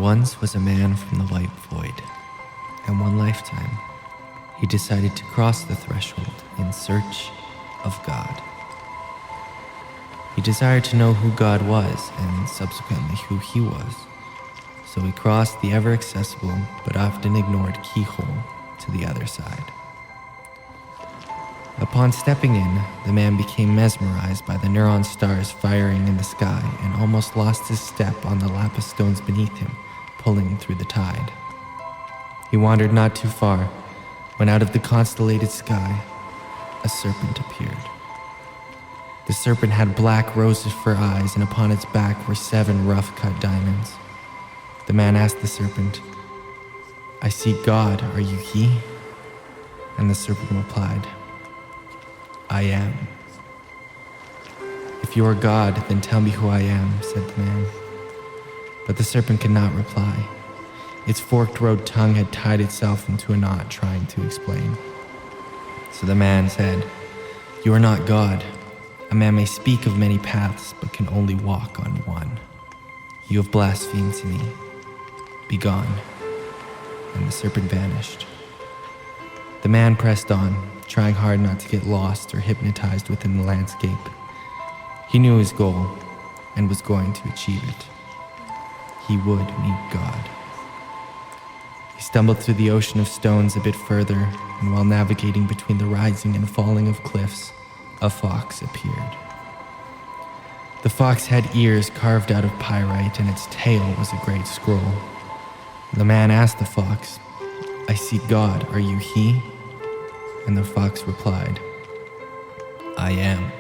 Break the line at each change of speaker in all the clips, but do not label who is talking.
once was a man from the white void, and one lifetime he decided to cross the threshold in search of God. He desired to know who God was and subsequently who he was, so he crossed the ever-accessible but often ignored keyhole to the other side. Upon stepping in, the man became mesmerized by the neon stars firing in the sky and almost lost his step on the lapis stones beneath him, pulling through the tide. He wandered not too far when out of the constellated sky, a serpent appeared. The serpent had black roses for eyes, and upon its back were 7 rough-cut diamonds. The man asked the serpent, "I seek God, are you he?" And the serpent replied, "I am." "If you are God, then tell me who I am," said the man. But the serpent could not reply. Its forked-road tongue had tied itself into a knot trying to explain. So the man said, "You are not God. A man may speak of many paths, but can only walk on one. You have blasphemed to me. Be gone." And the serpent vanished. The man pressed on, trying hard not to get lost or hypnotized within the landscape. He knew his goal and was going to achieve it. He would meet God. He stumbled through the ocean of stones a bit further, and while navigating between the rising and falling of cliffs, a fox appeared. The fox had ears carved out of pyrite, and its tail was a great scroll. The man asked the fox, "I seek God, are you he?" And the fox replied, "I am."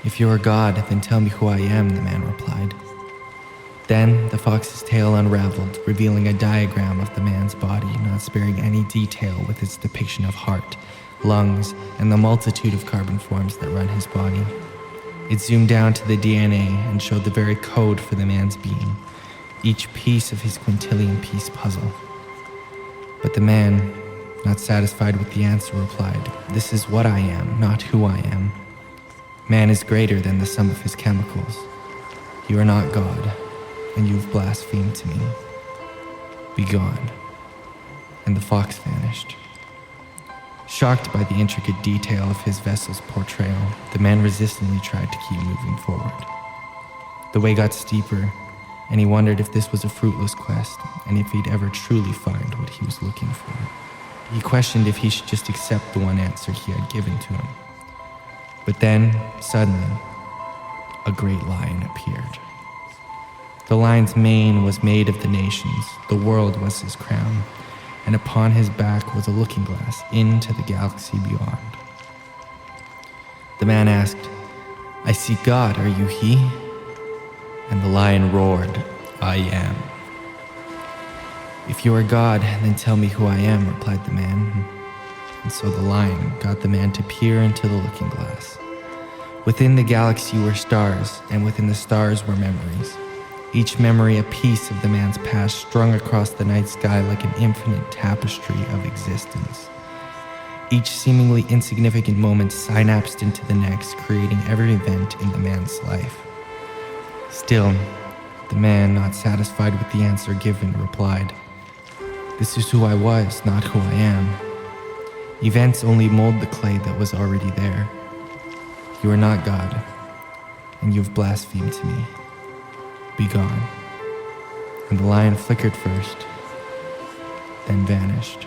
"If you are God, then tell me who I am," the man replied. Then the fox's tail unraveled, revealing a diagram of the man's body, not sparing any detail with its depiction of heart, lungs, and the multitude of carbon forms that run his body. It zoomed down to the DNA and showed the very code for the man's being, each piece of his quintillion piece puzzle. But the man, not satisfied with the answer, replied, "This is what I am, not who I am. Man is greater than the sum of his chemicals. You are not God, and you have blasphemed to me. Be gone." And the fox vanished. Shocked by the intricate detail of his vessel's portrayal, the man resistantly tried to keep moving forward. The way got steeper, and he wondered if this was a fruitless quest, and if he'd ever truly find what he was looking for. He questioned if he should just accept the one answer he had given to him. But then, suddenly, a great lion appeared. The lion's mane was made of the nations, the world was his crown, and upon his back was a looking glass into the galaxy beyond. The man asked, "I seek God, are you he?" And the lion roared, "I am." "If you are God, then tell me who I am," replied the man. And so the lion got the man to peer into the looking glass. Within the galaxy were stars, and within the stars were memories. Each memory a piece of the man's past strung across the night sky like an infinite tapestry of existence. Each seemingly insignificant moment synapsed into the next, creating every event in the man's life. Still, the man, not satisfied with the answer given, replied, "This is who I was, not who I am. Events only mold the clay that was already there. You are not God, and you have blasphemed to me. Be gone." And the lion flickered first, then vanished.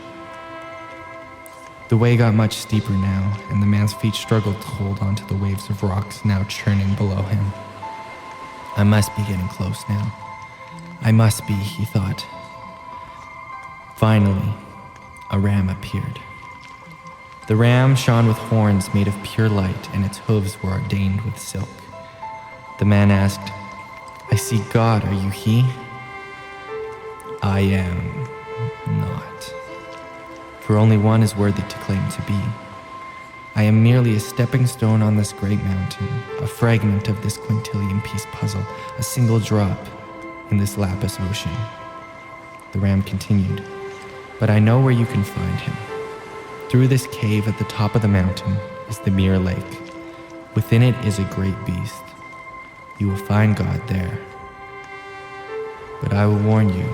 The way got much steeper now, and the man's feet struggled to hold onto the waves of rocks now churning below him. "I must be getting close now. I must be," he thought. Finally, a ram appeared. The ram shone with horns made of pure light, and its hooves were ordained with silk. The man asked, "I seek God, are you he?" "I am not. For only one is worthy to claim to be. I am merely a stepping stone on this great mountain, a fragment of this quintillion piece puzzle, a single drop in this lapis ocean." The ram continued, "But I know where you can find him. Through this cave at the top of the mountain is the Mirror Lake. Within it is a great beast. You will find God there." But I will warn you,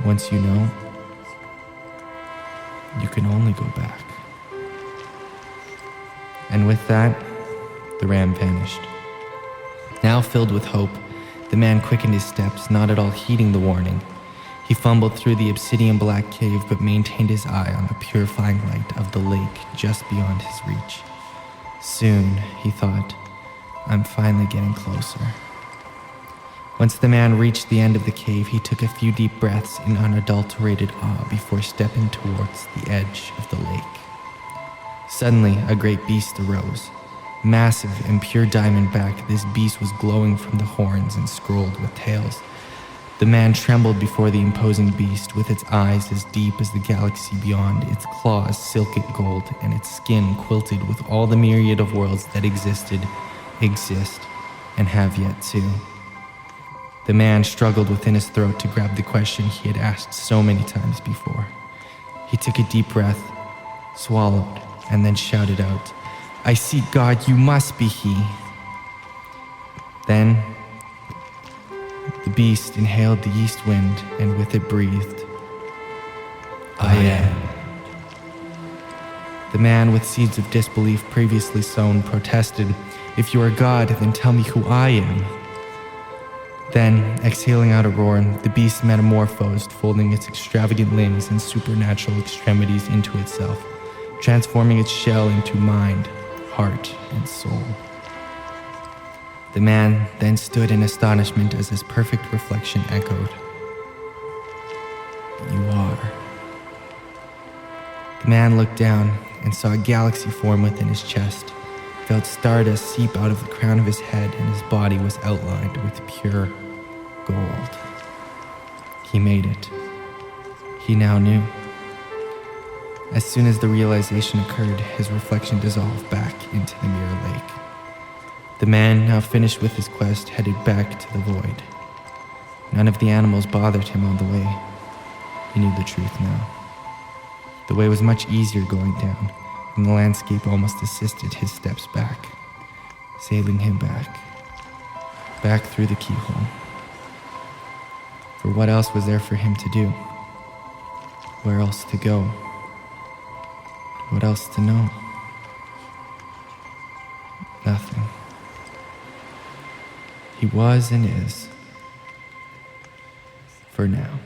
once you know, you can only go back. And with that, the ram vanished. Now filled with hope, the man quickened his steps, not at all heeding the warning. He fumbled through the obsidian black cave, but maintained his eye on the purifying light of the lake just beyond his reach. Soon, he thought, I'm finally getting closer. Once the man reached the end of the cave, he took a few deep breaths in unadulterated awe before stepping towards the edge of the lake. Suddenly, a great beast arose. Massive and pure diamondback, this beast was glowing from the horns and scrolled with tails. The man trembled before the imposing beast, with its eyes as deep as the galaxy beyond, its claws silken gold, and its skin quilted with all the myriad of worlds that existed, exist, and have yet to. The man struggled within his throat to grab the question he had asked so many times before. He took a deep breath, swallowed, and then shouted out, I seek God, you must be he. Then, the beast inhaled the east wind and with it breathed, I am. The man, with seeds of disbelief previously sown, protested, If you are God, then tell me who I am. Then, exhaling out a roar, the beast metamorphosed, folding its extravagant limbs and supernatural extremities into itself, transforming its shell into mind, heart, and soul. The man then stood in astonishment as his perfect reflection echoed, You are. The man looked down and saw a galaxy form within his chest, felt stardust seep out of the crown of his head, and his body was outlined with pure gold. He made it. He now knew. As soon as the realization occurred, his reflection dissolved back into the mirror lake. The man, now finished with his quest, headed back to the void. None of the animals bothered him on the way. He knew the truth now. The way was much easier going down, and the landscape almost assisted his steps back, sailing him back through the keyhole. For what else was there for him to do? Where else to go? What else to know? Nothing. He was and is, for now.